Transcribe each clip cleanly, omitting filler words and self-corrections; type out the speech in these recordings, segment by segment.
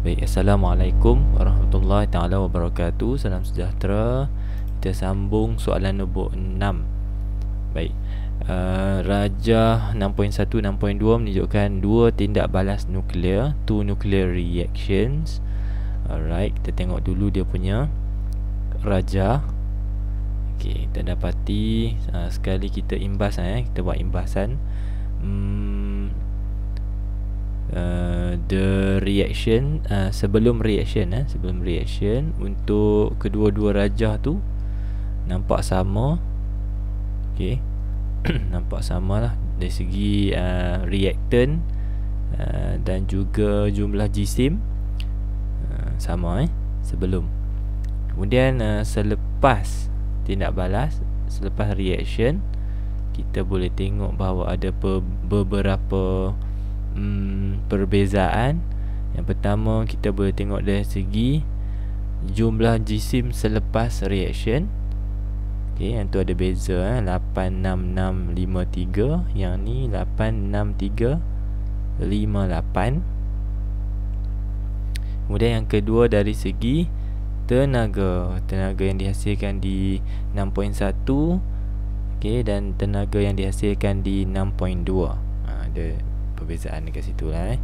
Baik, Assalamualaikum warahmatullahi taala wabarakatuh. Salam sejahtera. Kita sambung soalan nombor 6. Baik, Rajah 6.1 6.2 menunjukkan dua tindak balas nuklear, two nuclear reactions. Alright, kita tengok dulu dia punya rajah. Okey, kita dapati sekali kita imbas, kita buat imbasan. The reaction, sebelum reaction untuk kedua-dua rajah tu nampak sama. Okey, nampak sama lah dari segi reactant dan juga jumlah jisim sama sebelum. Kemudian selepas tindak balas, selepas reaction, kita boleh tengok bahawa ada beberapa perbezaan. Yang pertama, kita boleh tengok dari segi jumlah jisim selepas reaction. Okey, yang tu ada beza 86653, yang ni 86358. Kemudian yang kedua dari segi tenaga yang dihasilkan di 6.1, okey, dan tenaga yang dihasilkan di 6.2. Ada perbezaan dekat situ lah.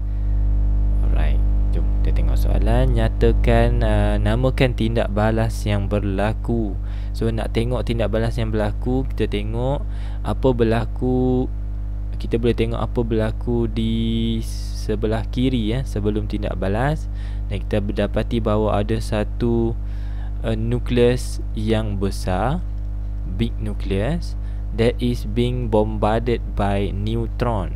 Alright, jom kita tengok soalan. Nyatakan, namakan tindak balas yang berlaku. So nak tengok tindak balas yang berlaku, kita tengok apa berlaku. Kita boleh tengok apa berlaku di sebelah kiri sebelum tindak balas. Dan kita berdapati bahawa ada satu nukleus yang besar, big nucleus, that is being bombarded by neutron.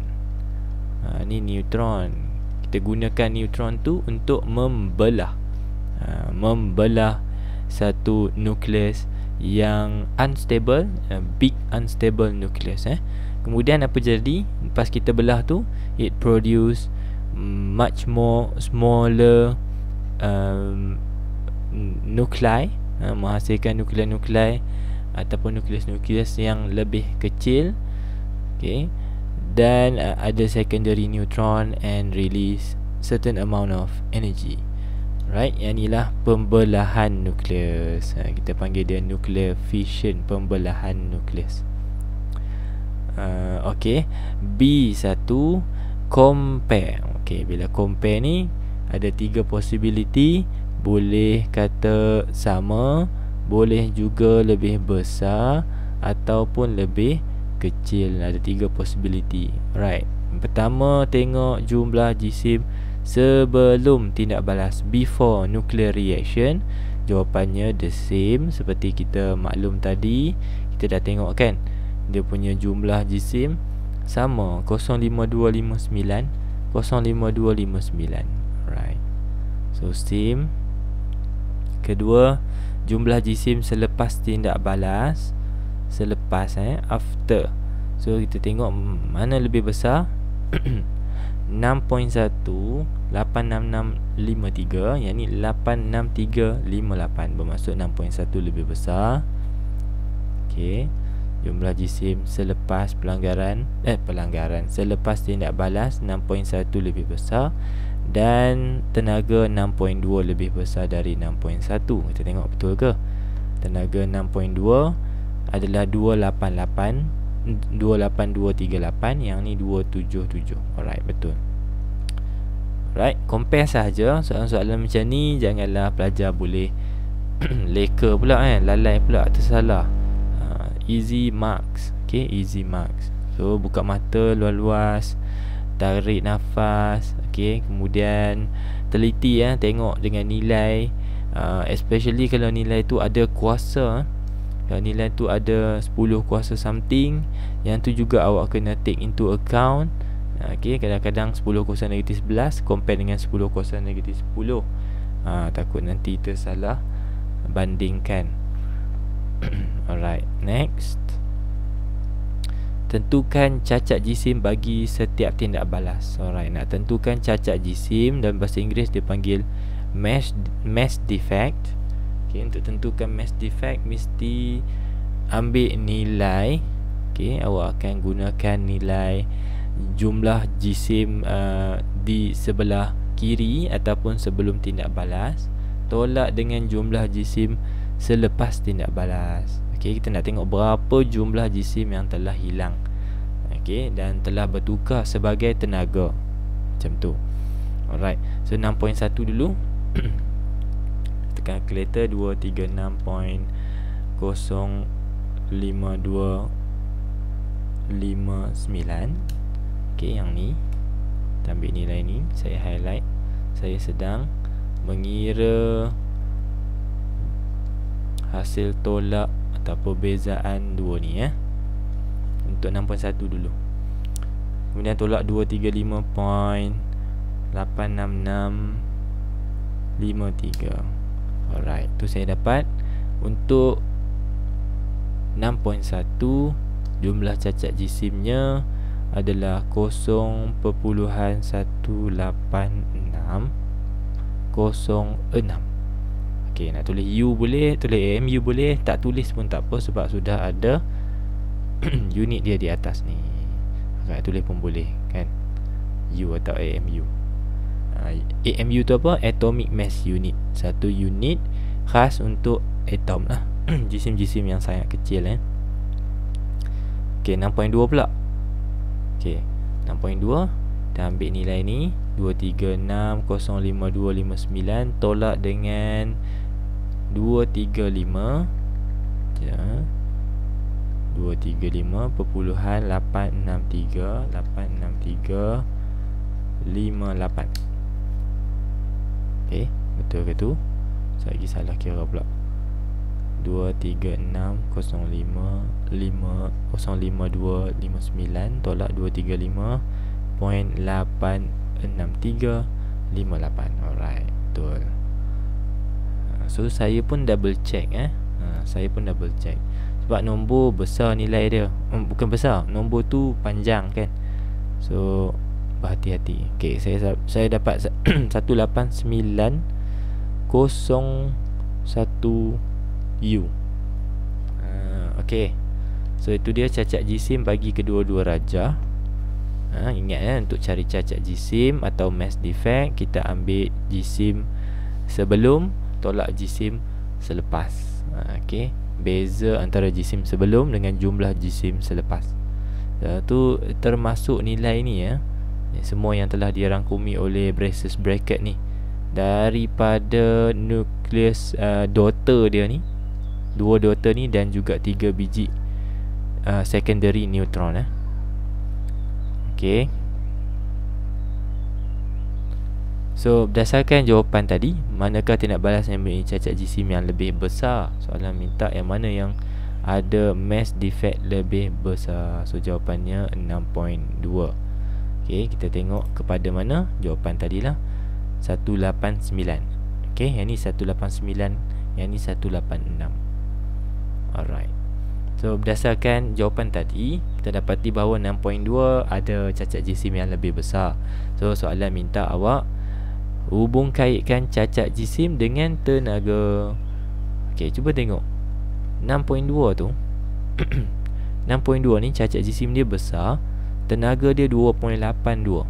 Ni neutron. Kita gunakan neutron tu untuk membelah satu nukleus yang unstable, big unstable nucleus. Kemudian apa jadi lepas kita belah tu? It produce much more smaller nuclei, menghasilkan nuclei ataupun nukleus yang lebih kecil. Okay, dan ada secondary neutron and release certain amount of energy. Right, yang inilah pembelahan nukleus. Kita panggil dia nuclear fission, pembelahan nukleus. Okay, B1, compare. Okay, bila compare ni ada 3 possibility. Boleh kata sama, boleh juga lebih besar, ataupun lebih kecil. Ada 3 possibility. Right, pertama tengok jumlah jisim sebelum tindak balas, before nuclear reaction. Jawapannya the same seperti kita maklum tadi. Kita dah tengok kan, dia punya jumlah jisim sama, 05259, 05259. Right, so same. Kedua, jumlah jisim selepas tindak balas, selepas after. So kita tengok mana lebih besar. 6.1 86653, yang ni 86358, bermaksud 6.1 lebih besar. Okey, jumlah jisim selepas pelanggaran selepas tindak balas 6.1 lebih besar, dan tenaga 6.2 lebih besar dari 6.1. Kita tengok betul ke? Tenaga 6.2 adalah 28238, yang ni 277. Alright, betul. Alright, compare sahaja. Soalan-soalan macam ni janganlah pelajar boleh leka pula, lalai pula, tersalah. Easy marks. Okay, easy marks. So buka mata luas-luas, tarik nafas. Okay, kemudian teliti tengok dengan nilai, especially kalau nilai tu ada kuasa. Kalau nilai tu ada 10 kuasa something, yang tu juga awak kena take into account. Okay, kadang-kadang 10 kuasa negatif 11 compare dengan 10 kuasa negatif 10. Takut nanti tersalah bandingkan. Alright, next. Tentukan cacat jisim bagi setiap tindak balas. Alright, nak tentukan cacat jisim, dalam bahasa Inggeris dia panggil mass defect. Okay, untuk tentukan mass defect mesti ambil nilai. Okay, awak akan gunakan nilai jumlah jisim di sebelah kiri ataupun sebelum tindak balas, tolak dengan jumlah jisim selepas tindak balas. Okey, kita nak tengok berapa jumlah jisim yang telah hilang, okey, dan telah bertukar sebagai tenaga. Macam tu. Alright. So 6.1 dulu. Tekan calculator 236.05259. Okey, yang ni kita ambil nilai ni, saya highlight. Saya sedang mengira hasil tolak atau perbezaan dua ni untuk 6.1 dulu. Kemudian tolak 235.86653. Alright, tu saya dapat untuk 6.1 jumlah cacat jisimnya adalah 0.18606. Okey, nak tulis U boleh, tulis AMU boleh, tak tulis pun tak apa sebab sudah ada unit dia di atas ni. Agak tulis pun boleh kan, U atau AMU. AMU tu apa? Atomic Mass Unit. Satu unit khas untuk atom lah. Jisim-jisim yang sangat kecil Okey, 6.2 pula. Okey, 6.2 kita ambil nilai ni 236.05259 tolak dengan 235 235.863 Okey, betul ke tu? Saya lagi salah kira pula. 236.05259 tolak 235.86358. Alright, betul. So saya pun double check saya pun double check sebab nombor besar nilai dia. Bukan besar, nombor tu panjang kan. So berhati-hati. Okey, saya dapat 18901U. Okey. So itu dia cacat jisim bagi kedua-dua rajah. Ingat untuk cari cacat jisim atau mass defect, kita ambil jisim sebelum tolak jisim selepas. Okey, beza antara jisim sebelum dengan jumlah jisim selepas. Tu termasuk nilai ni semua yang telah dirangkumi oleh Brazes bracket ni daripada nukleus daughter dia ni, dua daughter ni dan juga 3 biji secondary neutron Okey. So berdasarkan jawapan tadi, manakah tindak balas yang mempunyai cacat jisim yang lebih besar? Soalan minta yang mana yang ada mass defect lebih besar. So jawapannya 6.2. Okey, kita tengok kepada mana jawapan tadilah 189. Okey, yang ni 189, yang ni 186. Alright. So berdasarkan jawapan tadi, kita dapati bahawa 6.2 ada cacat jisim yang lebih besar. So soalan minta awak hubung kaitkan cacat jisim dengan tenaga. Okey, cuba tengok 6.2 tu 6.2 ni cacat jisim dia besar, tenaga dia 2.82.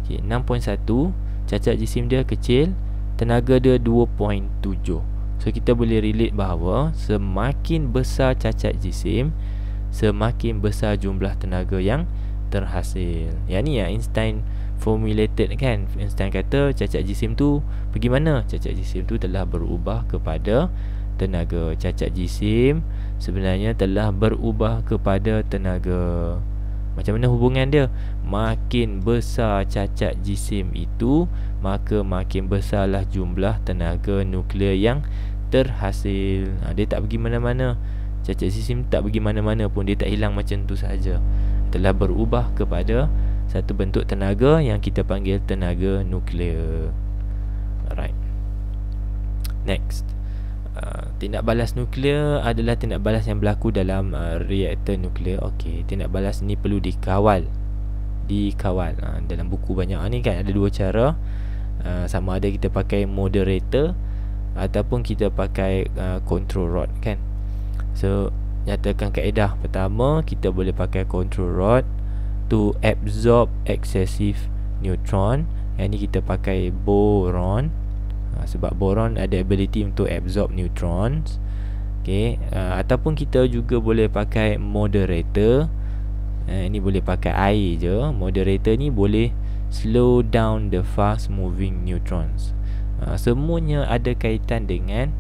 Okey, 6.1 cacat jisim dia kecil, tenaga dia 2.7. So kita boleh relate bahawa semakin besar cacat jisim, semakin besar jumlah tenaga yang terhasil. Yang ni Einstein formulated kan. Einstein kata cacat jisim tu pergi mana? Cacat jisim tu telah berubah kepada tenaga. Cacat jisim sebenarnya telah berubah kepada tenaga. Macam mana hubungan dia? Makin besar cacat jisim itu, maka makin besarlah jumlah tenaga nuklear yang terhasil. Dia tak pergi mana-mana. Cacat jisim tak pergi mana-mana pun, dia tak hilang macam tu saja. Telah berubah kepada satu bentuk tenaga yang kita panggil tenaga nuklear. Alright. Next. Tindak balas nuklear adalah tindak balas yang berlaku dalam reaktor nuklear. Okey, tindak balas ni perlu dikawal. Dalam buku banyak ni kan ada dua cara. Sama ada kita pakai moderator ataupun kita pakai control rod kan. So nyatakan kaedah pertama, kita boleh pakai control rod to absorb excessive neutron. Yang ni kita pakai boron, sebab boron ada ability untuk absorb neutrons. Okay, ataupun kita juga boleh pakai moderator. Ini boleh pakai air je. Moderator ni boleh slow down the fast moving neutrons. Semuanya ada kaitan dengan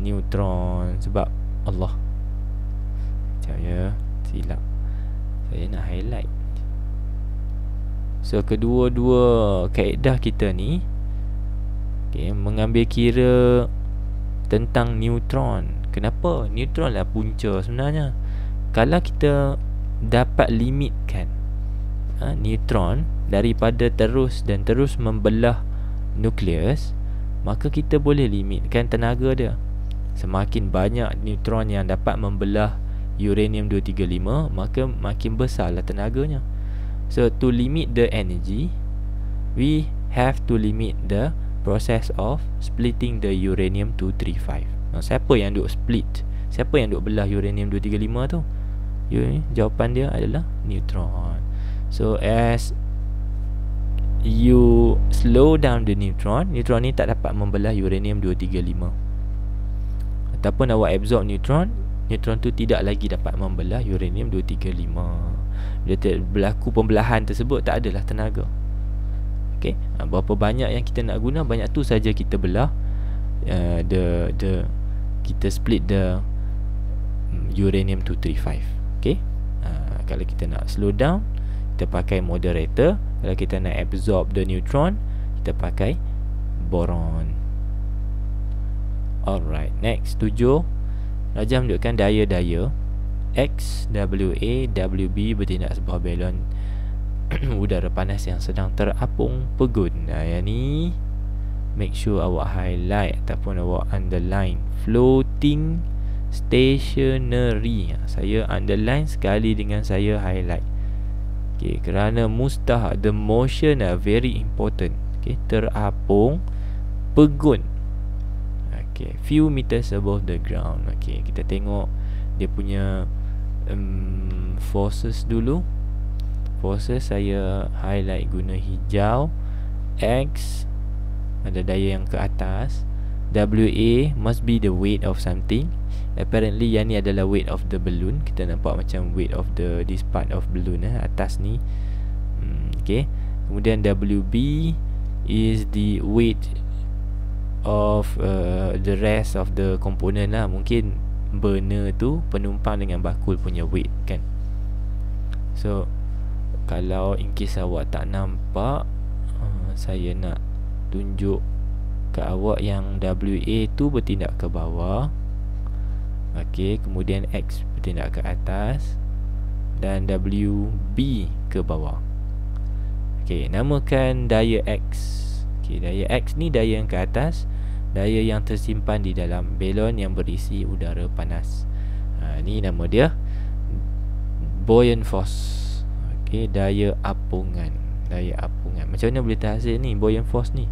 neutron. Sebab Allah, saya silap, saya nak highlight. So kedua-dua kaedah kita ni, okay, mengambil kira tentang neutron. Kenapa? Neutron lah punca sebenarnya. Kalau kita dapat limitkan neutron daripada terus membelah nukleus, maka kita boleh limitkan tenaga dia. Semakin banyak neutron yang dapat membelah uranium-235, maka makin besarlah tenaganya. So to limit the energy, we have to limit the process of splitting the uranium-235. Siapa yang duk split? Siapa yang duk belah uranium-235 tu? Jawapan dia adalah neutron. So as you slow down the neutron, neutron ni tak dapat membelah uranium-235. Ataupun awak absorb neutron, neutron tu tidak lagi dapat membelah uranium-235. Bila berlaku pembelahan tersebut, tak adalah tenaga. Okay, berapa banyak yang kita nak guna, banyak tu saja kita belah. Kita split the uranium-235. Okay, kalau kita nak slow down, kita pakai moderator. Kalau kita nak absorb the neutron, kita pakai boron. Alright, next 7. Rajah menunjukkan daya X, WA, WB bertindak sebuah balon udara panas yang sedang terapung pegun. Yang ni make sure awak highlight ataupun awak underline. Floating stationary, saya underline sekali dengan saya highlight. Okay, kerana the motion are very important. Okay, terapung pegun. Okay, few meters above the ground. Okay, kita tengok dia punya forces dulu. Forces saya highlight guna hijau. X ada daya yang ke atas. WA must be the weight of something. Apparently yang ni adalah weight of the balloon. Kita nampak macam weight of this part of balloon atas ni. Okay. Kemudian WB is the weight of the rest of the component lah. Mungkin burner tu penumpang dengan bakul punya weight kan. So kalau in case awak tak nampak, saya nak tunjuk ke awak yang WA tu bertindak ke bawah. Okey, kemudian X bertindak ke atas dan WB ke bawah. Okey, namakan daya X. Okey, daya X ni daya yang ke atas, daya yang tersimpan di dalam balon yang berisi udara panas. Ni nama dia buoyant force. Okey, daya apungan. Daya apungan. Macam mana boleh terhasil ni buoyant force ni?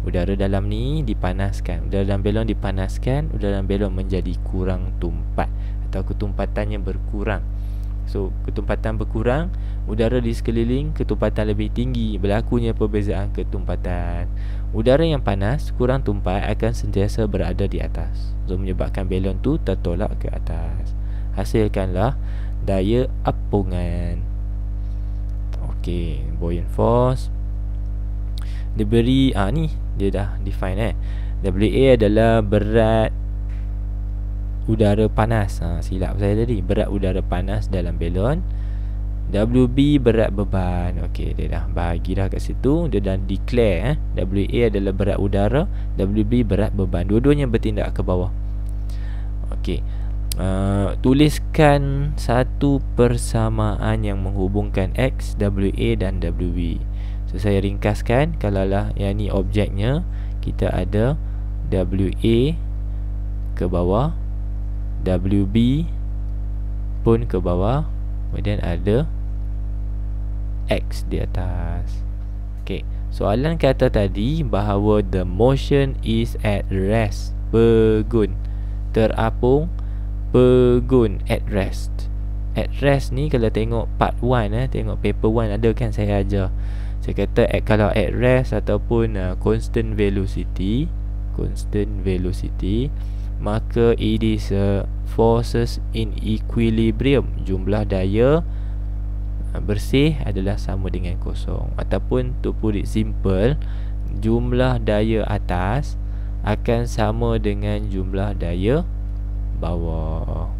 Udara dalam ni dipanaskan, udara dalam balon dipanaskan, udara dalam balon menjadi kurang tumpat atau ketumpatannya berkurang. So ketumpatan berkurang, udara di sekeliling ketumpatan lebih tinggi, berlakunya perbezaan ketumpatan. Udara yang panas kurang tumpat akan sentiasa berada di atas, so menyebabkan balon tu tertolak ke atas. Hasilkanlah daya apungan. Okey, buoyant force diberi ni dia dah define WA adalah berat udara panas. Silap saya tadi, berat udara panas dalam balon. WB berat beban. Okey, dia dah bagi dah kat situ. Dia dah declare WA adalah berat udara, WB berat beban. Dua-duanya bertindak ke bawah. Okey, tuliskan satu persamaan yang menghubungkan X, WA dan WB. So saya ringkaskan. Kalaulah yang ni objeknya, kita ada WA ke bawah, WB pun ke bawah, kemudian ada X di atas. Okey, soalan kata tadi bahawa the motion is at rest. Pegun, terapung, pegun, at rest. At rest ni kalau tengok part 1 tengok paper 1 ada kan, saya ajar Saya kata kalau at rest ataupun constant velocity, maka it is forces in equilibrium. Jumlah daya bersih adalah sama dengan kosong. Ataupun to put it simple, jumlah daya atas akan sama dengan jumlah daya bawah.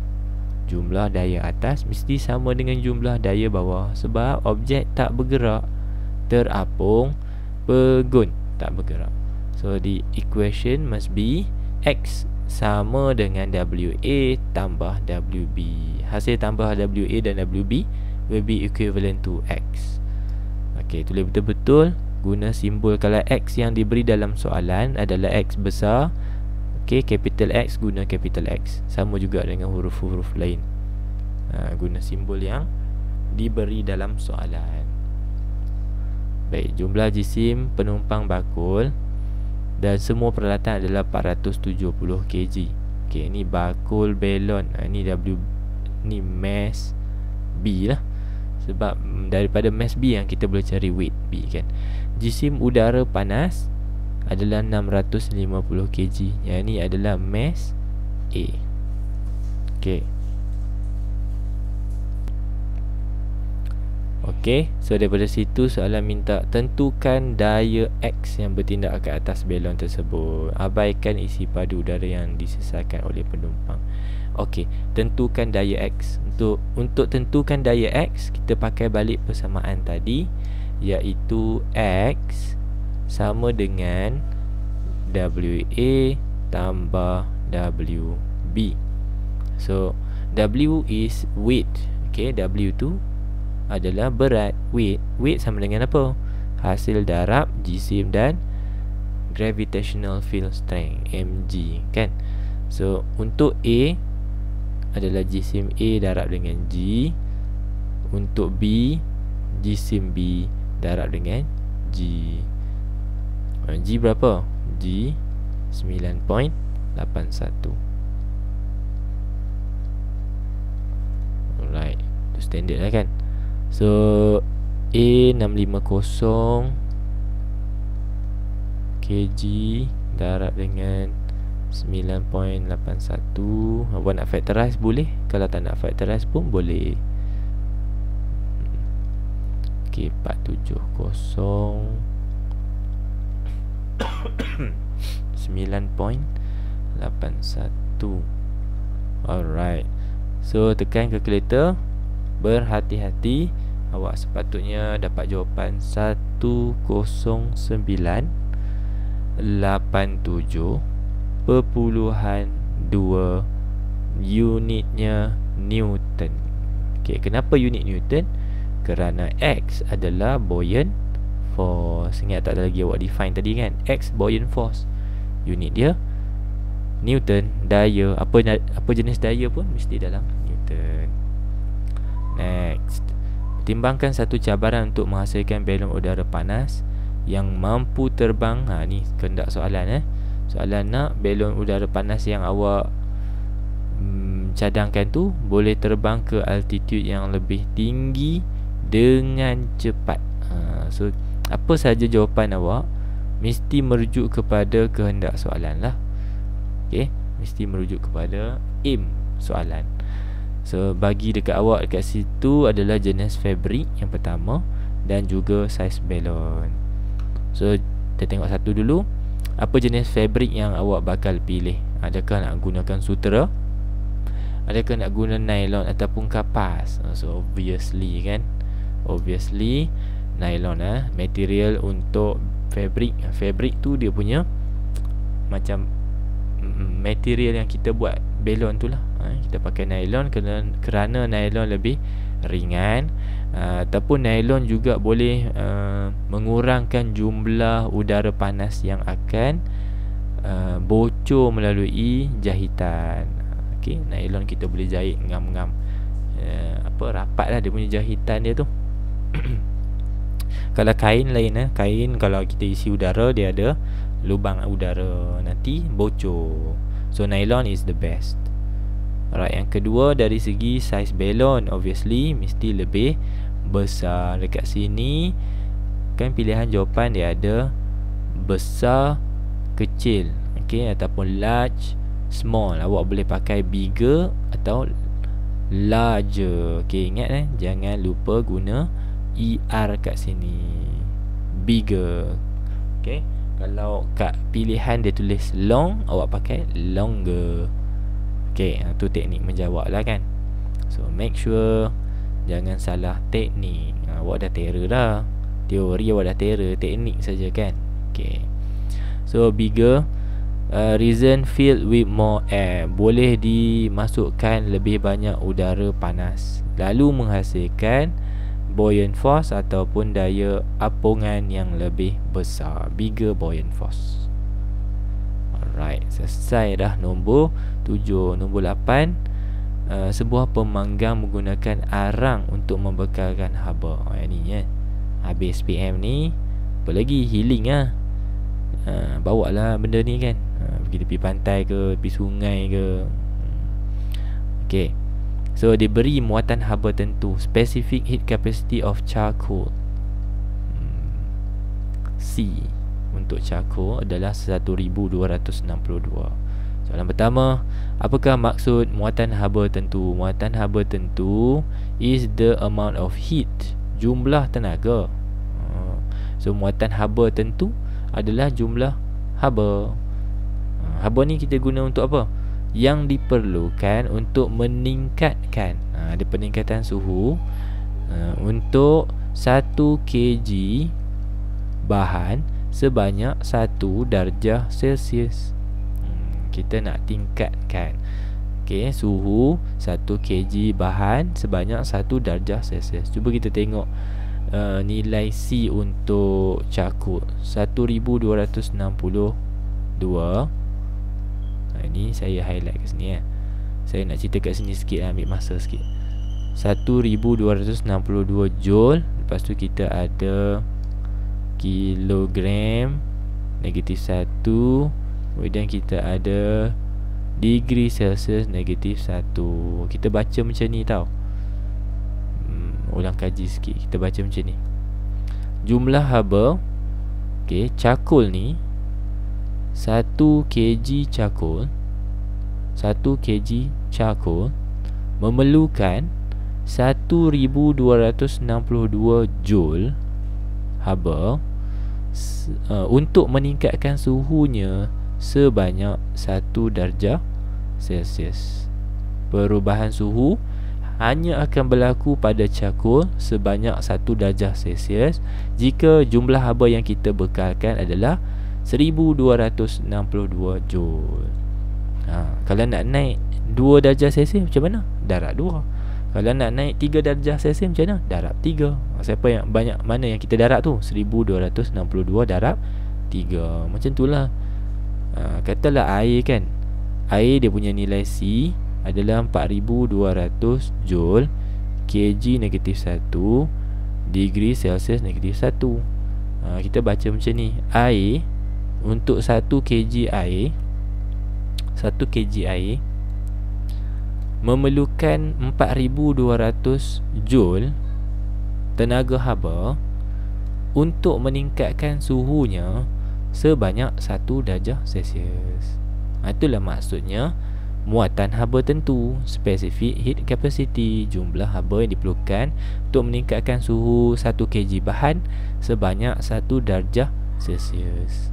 Jumlah daya atas mesti sama dengan jumlah daya bawah, sebab objek tak bergerak, terapung, pegun tak bergerak. So the equation must be X sama dengan WA tambah WB. Hasil tambah WA dan WB will be equivalent to X. Okey, tulis betul-betul. Guna simbol, kalau X yang diberi dalam soalan adalah X besar, okey, capital X guna capital X. Sama juga dengan huruf-huruf lain. Guna simbol yang diberi dalam soalan. Baik, jumlah jisim penumpang bakul dan semua peralatan adalah 470 kg. Okey, ini bakul belon. Ini ni mass B lah. Sebab daripada mass B yang kita boleh cari weight B kan. Jisim udara panas adalah 650 kg. Yang ini adalah mass A. Okey. Okey, so daripada situ soalan minta tentukan daya X yang bertindak ke atas belon tersebut. Abaikan isi padu udara yang disesalkan oleh penumpang. Okey, tentukan daya X. Untuk tentukan daya X, kita pakai balik persamaan tadi, iaitu X sama dengan WA tambah WB. So W is weight. Okey, W tu adalah berat. Weight sama dengan apa? Hasil darab jisim dan gravitational field strength, mg kan. So untuk A adalah jisim A darab dengan G. Untuk B, jisim B darab dengan G. G berapa? G 9.81. Alright, itu standard lah kan. So A 650 kg darab dengan 9.81. Awak nak factorize boleh, kalau tak nak factorize pun boleh. Okay, 470 9.81. Alright. So tekan calculator. Berhati-hati. Awak sepatutnya dapat jawapan 10987.2 unitnya Newton. Okay, kenapa unit Newton? Kerana X adalah buoyant force. Ingat tak ada lagi awak define tadi kan? X buoyant force. Unit dia Newton. Daya, apa jenis daya pun mesti dalam Newton. Next. Pertimbangkan satu cabaran untuk menghasilkan belon udara panas yang mampu terbang. Ni kehendak soalan Soalan nak belon udara panas yang awak cadangkan tu boleh terbang ke altitude yang lebih tinggi dengan cepat. So apa saja jawapan awak mesti merujuk kepada kehendak soalan lah. Okay, mesti merujuk kepada aim soalan. So bagi dekat awak dekat situ adalah jenis fabrik yang pertama dan juga saiz belon. So kita tengok satu dulu. Apa jenis fabrik yang awak bakal pilih? Adakah nak gunakan sutera? Adakah nak guna nylon ataupun kapas? So obviously kan, obviously nylon material untuk fabrik. Fabrik tu dia punya macam material yang kita buat belon tu lah. Kita pakai nylon kerana nylon lebih ringan, ataupun nylon juga boleh mengurangkan jumlah udara panas yang akan bocor melalui jahitan. Okay, nylon kita boleh jahit ngam-ngam, rapat lah dia punya jahitan dia tu. Kalau kain lain kain kalau kita isi udara, dia ada lubang udara, nanti bocor. So nylon is the best. Alright, yang kedua dari segi saiz belon, obviously mesti lebih besar. Dekat sini Kan pilihan jawapan dia ada besar, kecil, okey, ataupun large, small. Awak boleh pakai bigger atau larger. Okey, ingat jangan lupa guna ER kat sini. Bigger. Okey, kalau kat pilihan dia tulis long, awak pakai longer. Okey, tu teknik menjawab lah kan. So make sure jangan salah teknik. Awak dah terror dah. Teori awak dah terror, teknik saja kan. Okay. So bigger, reason filled with more air, boleh dimasukkan lebih banyak udara panas, lalu menghasilkan buoyant force ataupun daya apungan yang lebih besar. Bigger buoyant force. Alright, selesai dah nombor 7. Nombor 8, sebuah pemanggang menggunakan arang untuk membekalkan haba. Ni habis PM ni, apa lagi, healing lah. Bawa lah benda ni kan, pergi tepi pantai ke, tepi sungai ke. Okay, so diberi muatan haba tentu, specific heat capacity of charcoal. C untuk charcoal adalah 1262. Soalan pertama, apakah maksud muatan haba tentu? Muatan haba tentu is the amount of heat, jumlah tenaga. So muatan haba tentu adalah jumlah haba. Haba ni kita guna untuk apa? Yang diperlukan untuk meningkatkan, ada peningkatan suhu untuk 1 kg bahan sebanyak 1 darjah Celsius. Kita nak tingkatkan, okay, suhu 1 kg bahan sebanyak 1 darjah Celsius. Cuba kita tengok nilai C untuk charcoal 1262. Ini saya highlight kat sini. Saya nak cerita kat sini sikit, ambil masa sikit. 1262 joule. Lepas tu kita ada kilogram, negatif 1. Kemudian kita ada degree Celsius, negatif 1. Kita baca macam ni tau. Ulang kaji sikit. Kita baca macam ni. Jumlah haba, okay, charcoal ni 1 kg charcoal, 1 kg charcoal memerlukan 1262 joule haba untuk meningkatkan suhunya sebanyak 1 darjah Celsius. Perubahan suhu hanya akan berlaku pada charcoal sebanyak 1 darjah Celsius jika jumlah haba yang kita bekalkan adalah 1262 joule. Kalau nak naik 2 darjah Celsius macam mana? Darab 2. Kalau nak naik 3 darjah Celsius macam mana? Darab 3. Siapa yang banyak, mana yang kita darab tu? 1262 darab 3. Macam tu lah. Katalah air kan, air dia punya nilai C adalah 4200 joule, kg negatif 1, degree Celsius negatif 1. Kita baca macam ni. Air, untuk 1 kg air, 1 kg air memerlukan 4200 joule tenaga haba untuk meningkatkan suhunya sebanyak 1 darjah Celsius. Itulah maksudnya muatan haba tentu, specific heat capacity, jumlah haba yang diperlukan untuk meningkatkan suhu 1 kg bahan sebanyak 1 darjah Celsius.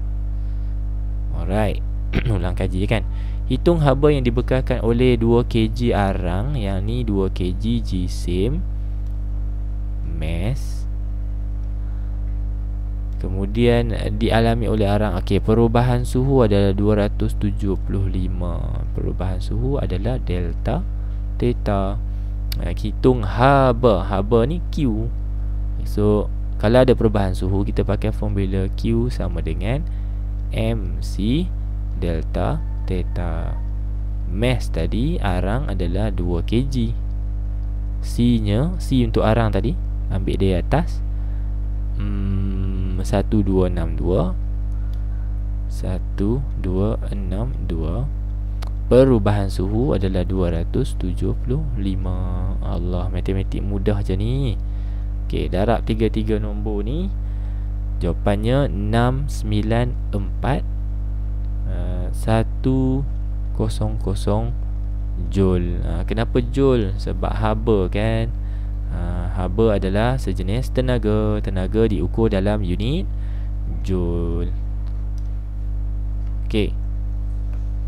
Alright. Ulang kaji kan. Hitung haba yang dibekalkan oleh 2 kg arang, yang ni 2 kg jisim mass, kemudian dialami oleh arang. Okey, perubahan suhu adalah 275. Perubahan suhu adalah delta theta. Hitung haba. Haba ni Q. So kalau ada perubahan suhu, kita pakai formula Q sama dengan MC delta theta. Mass tadi, arang adalah 2 kg. C nya, C untuk arang tadi, ambil dia atas, 1262. Perubahan suhu adalah 275. Allah, matematik mudah je ni. Okey, darab 3 nombor ni Jawapannya 694 100 joule. Kenapa joule? Sebab haba kan. Haba adalah sejenis tenaga. Tenaga diukur dalam unit joule. Okey.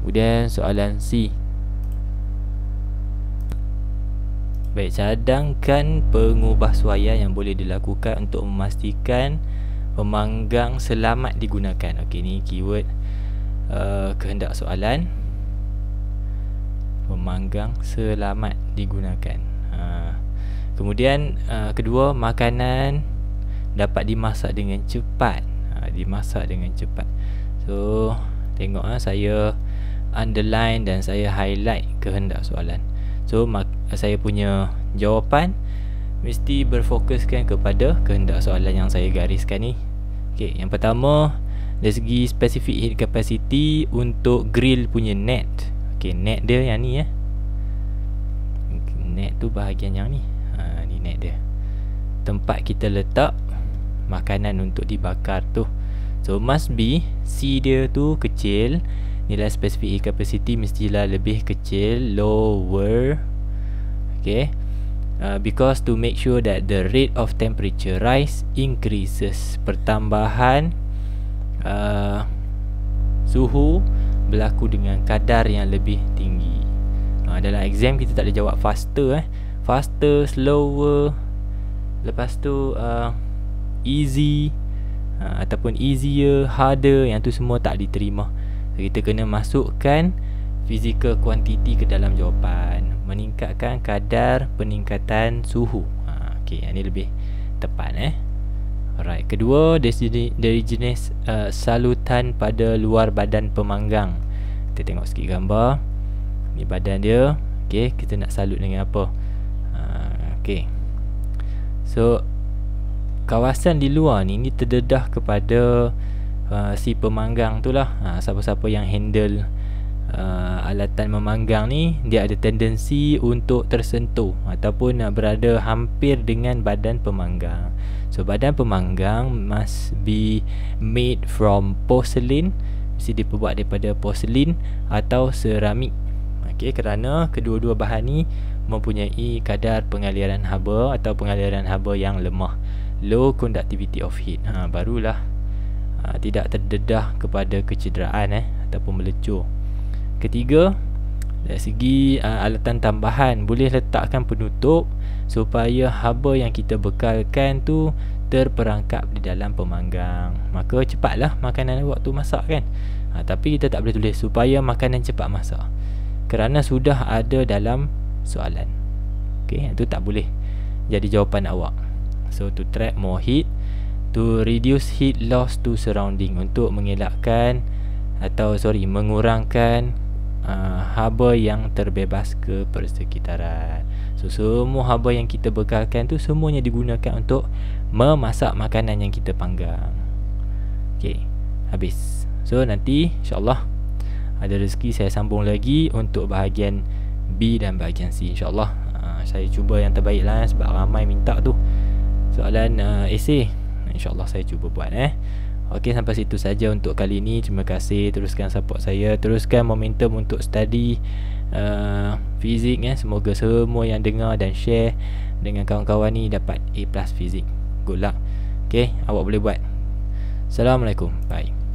Kemudian soalan C. Baik, cadangkan pengubahsuaian yang boleh dilakukan untuk memastikan pemanggang selamat digunakan. Okey, ni keyword kehendak soalan. Pemanggang selamat digunakan. Kemudian kedua, makanan dapat dimasak dengan cepat. Dimasak dengan cepat. So tengok saya underline dan saya highlight kehendak soalan. So saya punya jawapan mesti berfokuskan kepada kehendak soalan yang saya gariskan ni. Okey, yang pertama dari segi specific heat capacity untuk grill punya net. Okey, net dia yang ni net tu bahagian yang ni. Ni net dia. Tempat kita letak makanan untuk dibakar tu. So must be C dia tu kecil. Nilai specific heat capacity mestilah lebih kecil, lower. Okay, because to make sure that the rate of temperature rise increases. Pertambahan suhu berlaku dengan kadar yang lebih tinggi. Dalam exam kita tak boleh jawab faster faster, slower, lepas tu easy, ataupun easier, harder. Yang tu semua tak diterima. Kita kena masukkan physical quantity ke dalam jawapan. Meningkatkan kadar peningkatan suhu. Okey, yang ni lebih tepat. Alright, kedua dari jenis salutan pada luar badan pemanggang. Kita tengok sikit gambar. Ni badan dia. Okey, kita nak salut dengan apa? Okey. So kawasan di luar ni terdedah kepada si pemanggang tu lah. Siapa-siapa yang handle alatan memanggang ni, dia ada tendensi untuk tersentuh ataupun berada hampir dengan badan pemanggang. So badan pemanggang must be made from porcelain. Mesti diperbuat daripada porcelain atau seramik. Okey, kerana kedua-dua bahan ni mempunyai kadar pengaliran haba atau pengaliran haba yang lemah, low conductivity of heat. Barulah tidak terdedah kepada kecederaan ataupun melecur. Ketiga, dari segi alatan tambahan, boleh letakkan penutup supaya haba yang kita bekalkan tu terperangkap di dalam pemanggang. Maka cepatlah makanan waktu masak kan. Tapi kita tak boleh tulis supaya makanan cepat masak, kerana sudah ada dalam soalan. Okey, itu tak boleh jadi jawapan awak. So to trap more heat, to reduce heat loss to surrounding, untuk mengelakkan atau mengurangkan haba yang terbebas ke persekitaran. So semua haba yang kita bekalkan tu semuanya digunakan untuk memasak makanan yang kita panggang. Okey, habis. So nanti insyaAllah ada rezeki saya sambung lagi untuk bahagian B dan bahagian C, insyaAllah. Saya cuba yang terbaik lah, sebab ramai minta tu soalan esay. InsyaAllah saya cuba buat. Okey, sampai situ saja untuk kali ini. Terima kasih. Teruskan support saya, teruskan momentum untuk study fizik. Semoga semua yang dengar dan share dengan kawan-kawan ni dapat A+ fizik. Good luck. Okey, awak boleh buat. Assalamualaikum. Bye.